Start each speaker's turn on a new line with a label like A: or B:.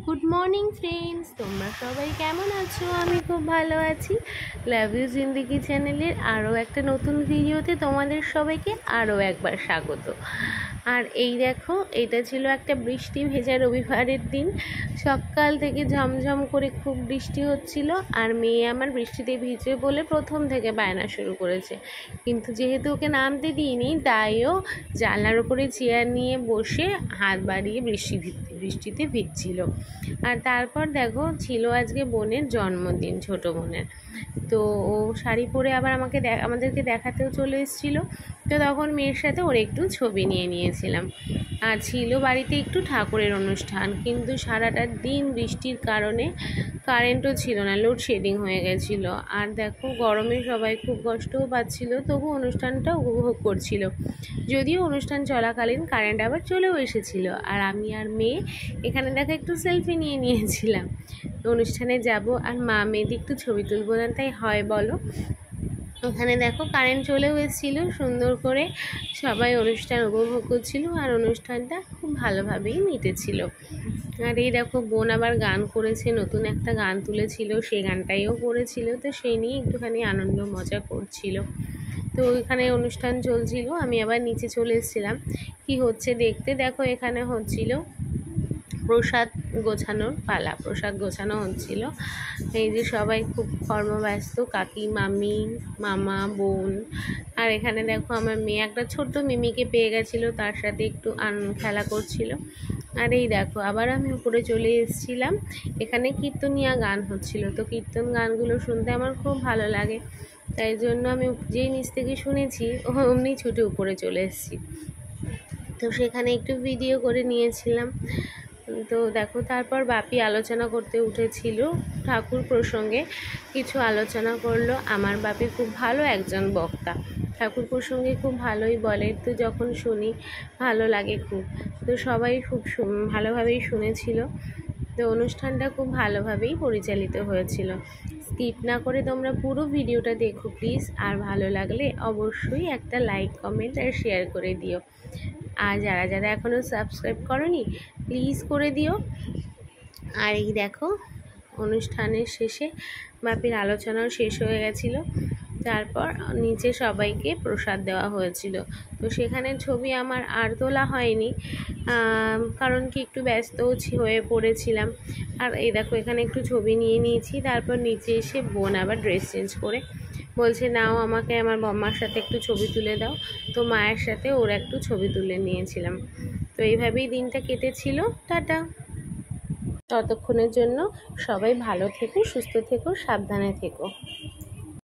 A: Good morning friends, তোমরা সবাই কেমন আছো? আমি খুব ভালো আছি। লাভ ইউ জিন্দেগি চ্যানেলের আরও একটা নতুন ভিডিওতে তোমাদের সবাইকে আরও একবার স্বাগত। আর এই দেখো, এটা ছিল একটা বৃষ্টি ভেজা রবিবারের দিন। সকাল থেকে ঝমঝম করে খুব বৃষ্টি হচ্ছিল, আর মেয়ে আমার বৃষ্টিতে ভিজে বলে প্রথম থেকে বায়না শুরু করেছে। কিন্তু যেহেতু ওকে নামতে দিইনি, তাইও জানলার উপরে চেয়ার নিয়ে বসে হাত বাড়িয়ে বৃষ্টিতে ভিজছিল। আর তারপর দেখো, ছিল আজকে বোনের জন্মদিন, ছোট বোনের। তো ও শাড়ি পরে আবার আমাদেরকে দেখাতেও চলে এসেছিলো। তো তখন মেয়ের সাথে ওর একটু ছবি নিয়ে নিয়েছিলাম। আর ছিল বাড়িতে একটু ঠাকুরের অনুষ্ঠান, কিন্তু সারাটা দিন বৃষ্টির কারণে কারেন্টও ছিল না, লোডশেডিং হয়ে গেছিলো। আর দেখো, গরমে সবাই খুব কষ্টও পাচ্ছিল, তবু অনুষ্ঠানটা উপভোগ করছিল। যদিও অনুষ্ঠান চলাকালীন কারেন্ট আবার চলেও এসেছিল। আর আমি আর মেয়ে এখানে দেখো একটু সেলফি নিয়ে নিয়েছিলাম। অনুষ্ঠানে যাব আর মা মেয়েদি একটু ছবি তুলবো না, তাই হয় বলো? ওখানে দেখো কারেন্ট চলেও এসেছিলো, সুন্দর করে সবাই অনুষ্ঠান উপভোগ করছিল, আর অনুষ্ঠানটা খুব ভালোভাবেই মিটেছিল। আর এই দেখো, বোন আবার গান করেছে, নতুন একটা গান তুলেছিল, সেই গানটাইও করেছিল। তো সেই নিয়ে একটুখানি আনন্দ মজা করছিল। তো ওইখানে অনুষ্ঠান চলছিল, আমি আবার নিচে চলে এসেছিলাম কি হচ্ছে দেখতে। দেখো, এখানে হচ্ছিল প্রসাদ গোছানোর পালা, প্রসাদ গোছানো হচ্ছিল। এই যে সবাই খুব কর্মব্যস্ত, কাকি, মামি, মামা, বোন। আর এখানে দেখো, আমার মেয়ে একটা ছোট্ট মিমিকে পেয়ে গেছিলো, তার সাথে একটু খেলা করছিল। আর এই দেখো, আবার আমি উপরে চলে এসেছিলাম। এখানে কীর্তনিয়া গান হচ্ছিল, তো কীর্তন গানগুলো শুনতে আমার খুব ভালো লাগে। তাই জন্য আমি যেই নিচ থেকে শুনেছি অমনি ছুটে উপরে চলে এসেছি। তো সেখানে একটু ভিডিও করে নিয়েছিলাম। তো দেখো, তারপর বাপি আলোচনা করতে উঠেছিল, ঠাকুর প্রসঙ্গে কিছু আলোচনা করলো। আমার বাপি খুব ভালো একজন বক্তা, ঠাকুর প্রসঙ্গে খুব ভালোই বলে, তো যখন শুনি ভালো লাগে খুব। তো সবাই খুব ভালোভাবেই শুনেছিল। তো অনুষ্ঠানটা খুব ভালোভাবেই পরিচালিত হয়েছিল। স্কিপ না করে তোমরা পুরো ভিডিওটা দেখো প্লিজ। আর ভালো লাগলে অবশ্যই একটা লাইক, কমেন্ট আর শেয়ার করে দিও। আর যারা যারা এখনও সাবস্ক্রাইব করনি, প্লিজ করে দিও। আর এই দেখো, অনুষ্ঠানের শেষে বাপির আলোচনাও শেষ হয়ে গেছিলো। তারপর নিচে সবাইকে প্রসাদ দেওয়া হয়েছিল। তো সেখানে ছবি আমার আর তোলা হয়নি, কারণ কি একটু ব্যস্ত হয়ে পড়েছিলাম। আর এই দেখো, এখানে একটু ছবি নিয়ে নিয়েছি। তারপর নিচে এসে বোন আবার ড্রেস চেঞ্জ করে বলছে, নাও আমাকে আমার বম্মার সাথে একটু ছবি তুলে দাও। তো মায়ের সাথে ওর একটু ছবি তুলে নিয়েছিলাম। তো এইভাবেই দিনটা কেটেছিল। টাটা। ততক্ষণের জন্য সবাই ভালো থেকো, সুস্থ থেকো, সাবধানে থেকো।